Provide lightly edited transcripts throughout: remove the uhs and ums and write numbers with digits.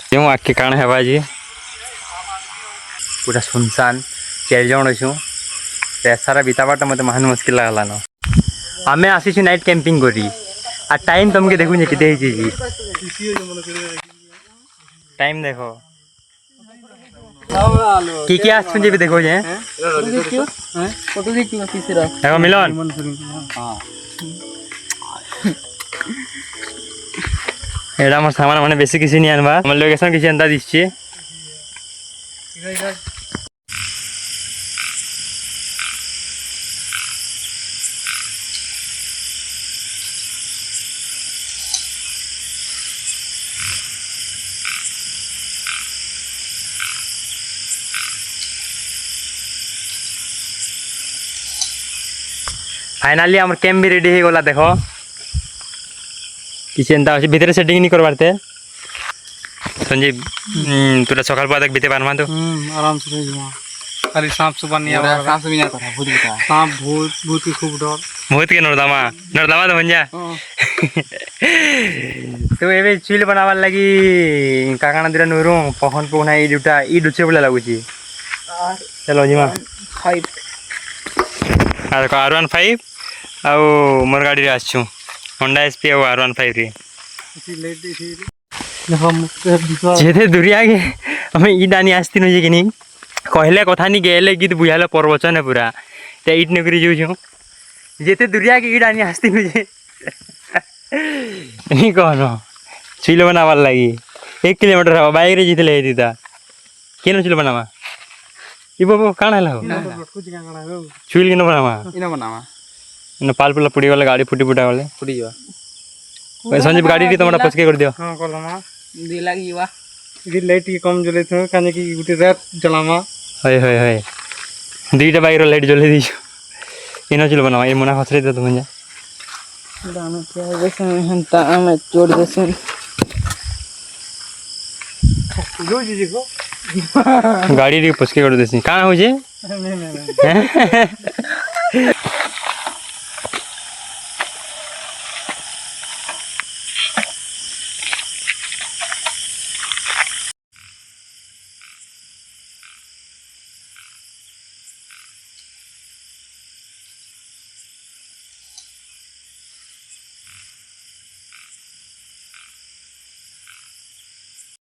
क्यों आके काण है बाजी पूरा सुनसान 4 जन अच्छू सारा बिताबाटा मत महान मुस्किल लगला न आमे आसी नाइट कैंपिंग करी आ टाइम तुमके देखु जे किते जी टाइम देखो की आछुन जे भी देखो जे फोटो देखियो तीसरा देखो मिलन हां एडा मोर सामान माने बेसी किसी नहीं आनबा हमर लोकेशन किसी अंदा दिसछे फाइनाली हमर कैंप भी रेडी हो गला देखो किसी एंता अछि भीतर सेटिंग नहीं करबारते संजीव तोरा सकाल बाद बीते पारमा तो आराम से रह खाली सांप सुबह नहीं आवा सांप से भी नहीं करा भूत बता सांप भूत की खूब डर भूत के नरदामा तो बन जा तो एबे चिल बनावार लगी काकाना दिरा नरो पहन पहना ई दुटा ई दुचे बोला लागुची चलो जीमा 5 आ R15 आ मोर गाड़ी रे आछू होंडा एसपी आ R15 रे जेते दुरिया के हमें ई दानी आस्ती न जे कि नहीं कहले कथा नहीं गेले गीत बुझाले परवचन है पूरा ते ईट नगरी जो जो जेते दुरिया के ई दानी आस्ती न जे नहीं कहनो चिल बनावार लगी 1 किलोमीटर हवा बाइक रे जितले दीदा केनो चिल बनावा ई बाबू काण हला हो चिल के न बनावा इना बनावा न पाल पुला पुड़ी वाला गाड़ी फुटी फुटा वाले फुटी जा संजीव गाड़ी री तमरा पचके कर दियो हां कोलमा दे लागिवा गी लाइट की कम जले थ काने की गुटे रात जलामा होय होय होय दीटा बाइक रो लाइट जले दियो इनो चिल बनावा ए मुना खसरे त तुम जा दाना क्या है वैसे हंता मैं जोड़ देसन जो जी देखो गाड़ी री पचके कर देसी का हो जे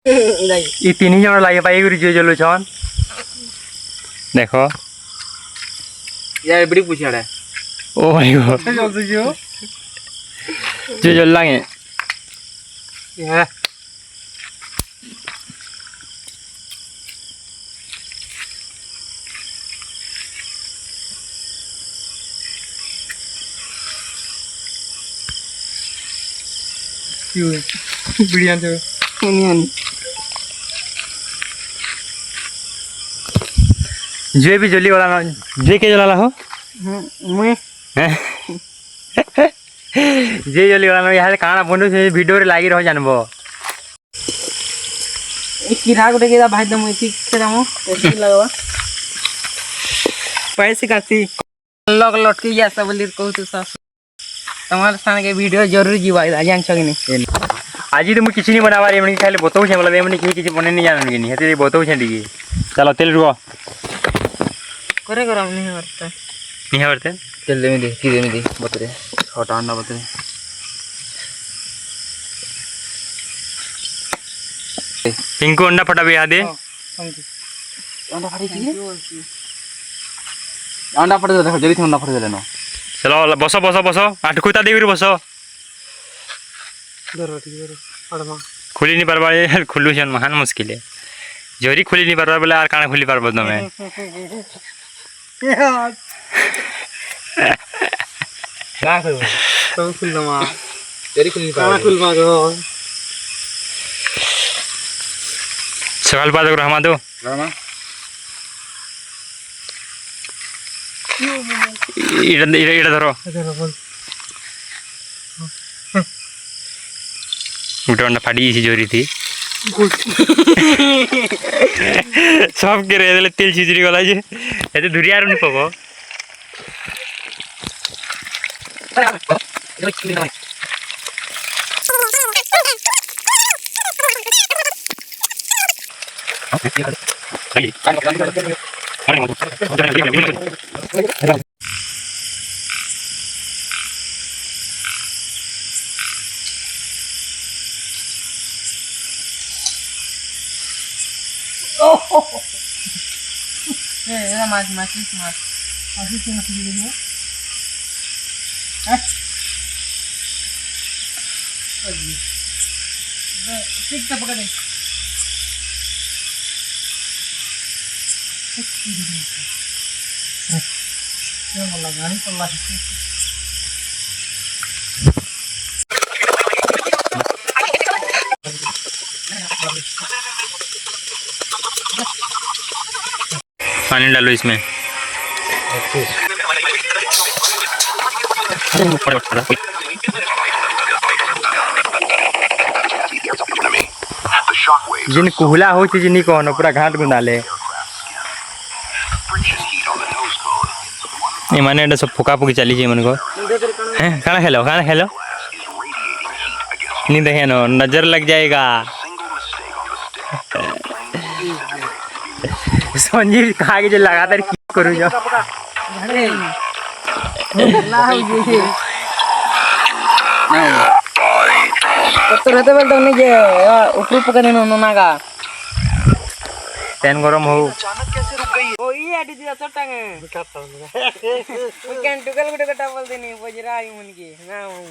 नहीं ये 3 ही जन लागे पाई गुरी जो जलो छन देखो यार बड़ी पूछाड़ा ओ माय गॉड जल्दी जो जल लागे ये क्यों बढ़िया तो नहीं जे भी जली वाला ना जे के जलाला हो मैं जे जली वाला ना यार काना बनु से वीडियो रे लागी रह जानबो एक किरा को देखेदा भाई दम ठीक से जामो ऐसे लगवा पैसे काती लग लटके या सब लिर कहू तो सास तमार सान के वीडियो जरूर जीवाई जान छ कि नहीं आज तो मु किछि नहीं बनावा रे मने खाली बताउ छे मतलब एमने किछि बने नहीं जानन के नहीं हेते बताउ छे डी चलो तेल रुको करे गरम नहीं करता नहीं करते तेल दे में दे की दे में दे बतरे छोटा अंडा बतरे पिंकू अंडा फटा भी दे अंडा फाड़ी की अंडा फट देखो जल्दी अंडा फट देले न चलो बसो बसो बसो आठ खुता देवी बसो धरो ठीक धरो पड़मा खुली नहीं पारबा यार खुलू छन महान मुश्किल है जोरी खुली नहीं पारबा बोले यार काना खुली पारबो तमे यार क्या करो तो खुल दमा जोरी खुली पारबा खुल मा गो सवाल पाद करो हमा दो रामा इड़ा धरो बोल उठो अंडा फाड़ी सी जोरी थी सब के रे देले तेल छिजरी गला जे एते धुरिया रुनी पको Mas masih sih masih gini. Lagi. Kita pakai deh. Yang melangani telah. पानी डालो इसमें। जिन कुहला हो जिन कौन पूरा घाट गुंदाले ये माने सब फुका फुकी चली जी मन को हैं खाना खेलो नहीं देखे नो नजर लग जाएगा। संजीव कहा के जो लगातार की करूँ जो तो रहते बोलते उन्हें जे ऊपर पकड़ने नो नागा तेन गरम हो ओ ये आदि दिया चटांग weekend टुकल गुटे कटा बोल देनी बजरा आई मन की ना हूं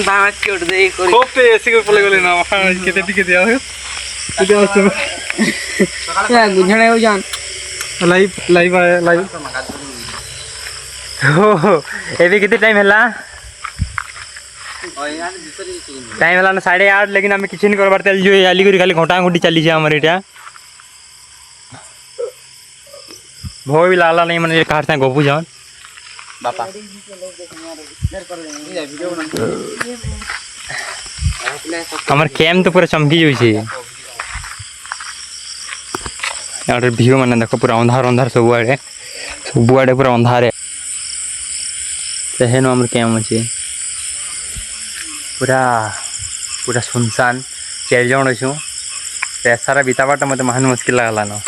बात छोड़ दे कोई खोपे ऐसे को पले गले ना केते टिके दिया हो इधर आसो क्या गुजने हो जान लाइव आया लाइव हो एबे कितने टाइम हैला टाइम हैला ना 8:30 लेकिन हमें किचन कर बारते जो आली करी खाली घोटा घोटी चली जा हमर एटा भो भी लाला नहीं मन कार से गोपू जान बापा हमर कैम तो पूरा चमकी जोई छे यार व्यू माने देखो पूरा अंधार सब आड़े पूरा अंधार है तेहनो हमर कैम अछि पूरा सुनसान 4 जन अछु सारा बितावाटा मते महान मुश्किल लागला न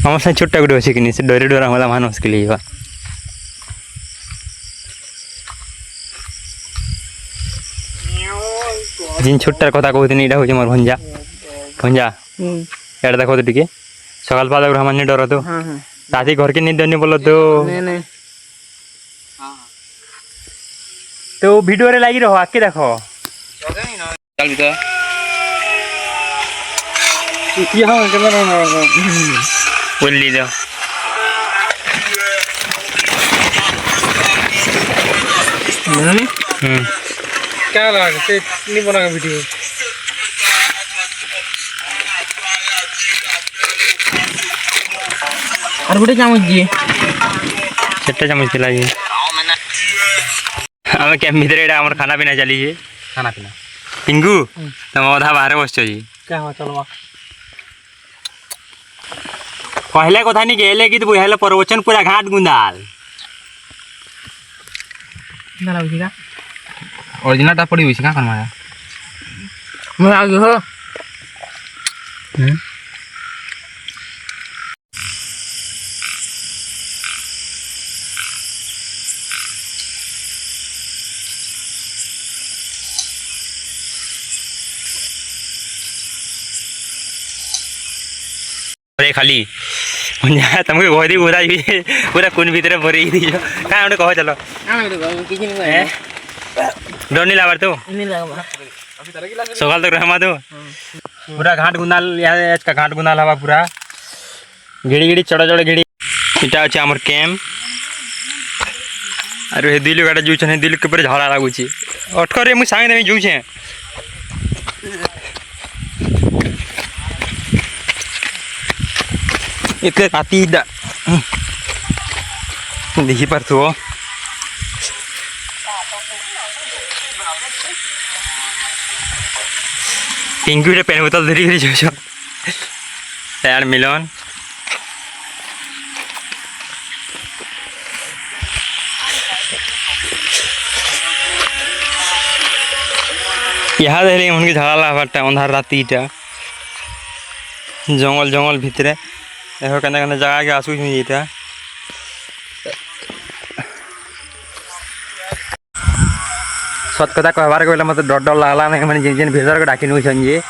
हमर से छोटा गुडो अछि कि से डरे डरा होला महान मुश्किल हिबा जिन छोटार कथा कहते इटा हूँ मोर भंजा यार देखो तो टिके सकाल पाद हमारे डर तो राति घर के नहीं देनी बोलो तो तो वीडियो रे लगी रहो आके देखो बोल ली दो क्या लगा से नहीं बना वीडियो और गुटे चामच दिए छट्टा चामच खिला ये हमें क्या मित्र एटा हमर खाना पीना चली जे खाना पीना पिंगू तुम अधा बाहर बस जी क्या हो चलो पहले कथा नहीं गेले कि बुझाले प्रवचन पूरा घाट गुंदाल ना लाउ का ओरिजिनल टा पड़ी हुई है का करवाया मैं आ गयो अरे खाली भंजा तुमके गोदी पूरा पूरा कुन भीतर भरी दी जो का उन्हें कहो चलो आने दो किसी ने हैं डर नहीं लावर तो नहीं लगा सकाल तक रहमा तो पूरा घाट गुंदाल यहाँ का घाट गुंदाल हवा पूरा घिड़ी घिड़ी चढ़ चढ़ घिड़ी इटा अच्छे आमर कैम्प अरे दिल गाड़ा जूचे दिल के ऊपर झड़ा लगुच अटकर मुझे सांगे देवी जूचे इतने राती देखी पार थो पिंकी पेन बोतल धरी धरी जो यार मिलन यहाँ देख उनके झड़ा लगा अंधार राति जंगल जंगल भितरे देखो कने कने जगह के आसू ये सत कथा कहबार कहले मत डर डर लगला नहीं मैंने जिन जिन भीतर को डाकी नौन जी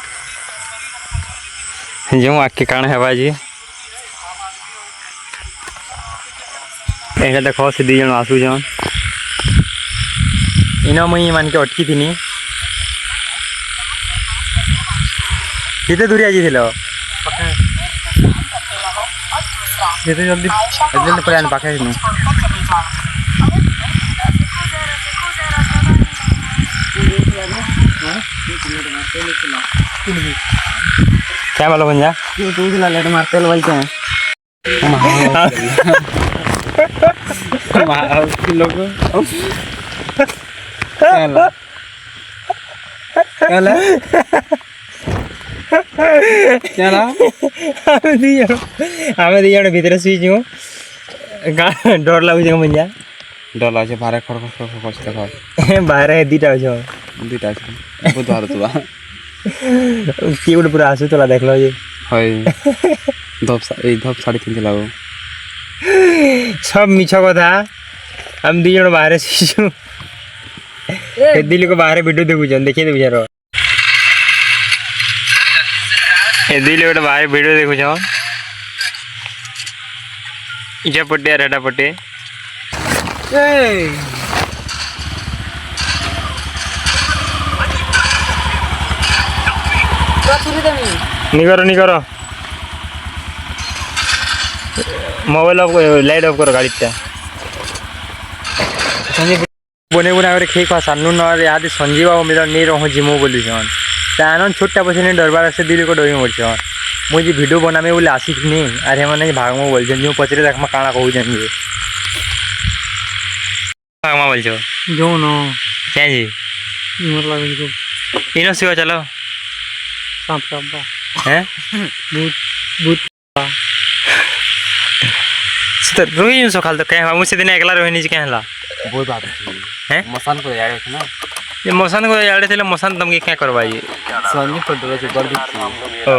जो आखि काण है जी ये देखो से दी जन आसून इन मुई मान के अटकी थी कितने दूरी आज जिते जल्दी जल्दी पड़े पाखे क्या बोलो भंजा तू लेट मारते बोलते हैं लोग क्या आम दी जन भितर शुईचु डर लगुच भंजा डर लागे बाहर खड़ खड़ खड़ खड़ बाहर दीटा अच्छे दुईटा बहुत बाहर तुआ किए गोटे पूरा आसू तला देख लो जी हय धप 3.5 लागो सब मिछ कथा हम दी जन बाहर शुईचु दिल्ली को बाहर वीडियो देखुन देखिए दे बिचार दिल्ली गोटे बाहर वीडियो देखुच इटा पटे और एटा पटे निकरो निकरो मोबाइल ऑफ लाइट ऑफ करो गाड़ी बने बुना खे खा सानू न याद संजीव बाबू मिलन नहीं रहूँ जिमु बोली आनंद छोटा पैसे नहीं डरबार से दिल को डरी बोल मुझे वीडियो बनामे बोले आसिकनी अरे मैंने भागमा बोल जो पचरे देख काଣା कहूँ भागमा बोल जो न क्या जी इन सिवा चलो सांप सांप हैं भूत भूत तो रोही सकाल तो कहीं मुझसे दिन एकला रोही नहीं क्या बहुत बात है मसान को यार ना ये मसान को याड़े थे मसान तुमके क्या करवाइए संजी पर डर से गलती ओ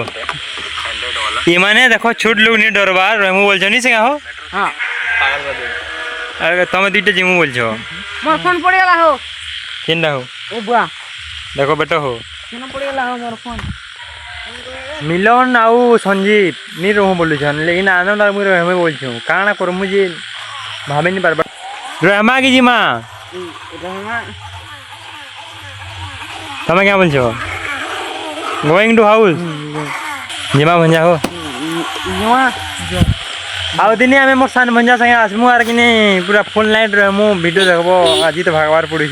ये माने देखो छोट लोग नहीं डरबार रहमु बोल नहीं से हो हां अरे तुम दुईटा जिमु बोल मोर फोन पड़ गेला हो केनडा हो ओ बुआ देखो बेटा हो केना पड़ गेला हो मोर फोन मिलन आउ संजीव नहीं रहूँ बोलु लेकिन आनंद आ मुझे रहमे बोल काଣା कर मुझे भावे नहीं पार रहमा की जिमा रहमा तुम्हें क्या बोल गोइंग टू हाउस जिमा भंजा हो आउ दिन आम मोर सान भंजा संगे आसमु आर कि पूरा फुल नाइट रहमु वीडियो देखबो आज तो भागवार पड़ी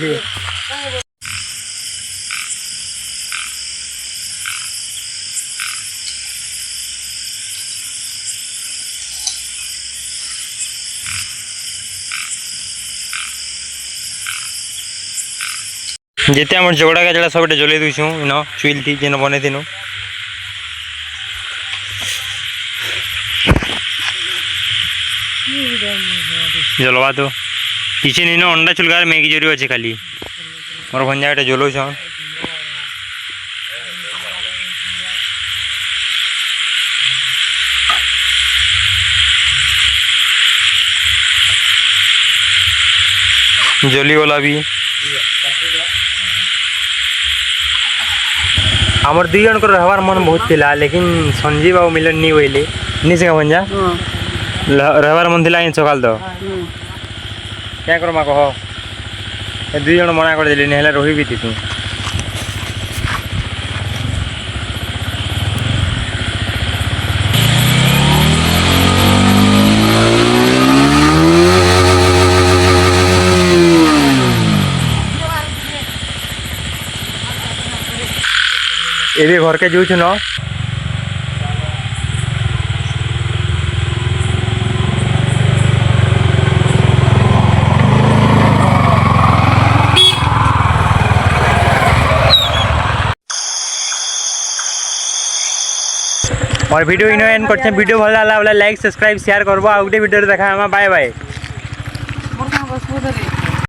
जेते आम जोड़ा का जड़ा सब जलई दूसू इन चुइल थी जेन बने थी जलवा तो किसी नहीं अंडा चुलगार मैगी जरूर अच्छे खाली मोर भंजा जलो जली वाला भी आमर दुई जन को रहबार मन बहुत थिला लेकिन संजीव बाबू मिलन नहीं होइले नहीं से भंजा रहबार मन थिला इन सकाल तो क्या करमा कह ए दुई जण मना कर देली नेहला रही भी तू एबे घर के जाऊछु न और वीडियो इन एंड करछे वीडियो भल लागला लाइक सब्सक्राइब शेयर करबो आ उटे वीडियो देखा हम बाय बाय मोर काम बस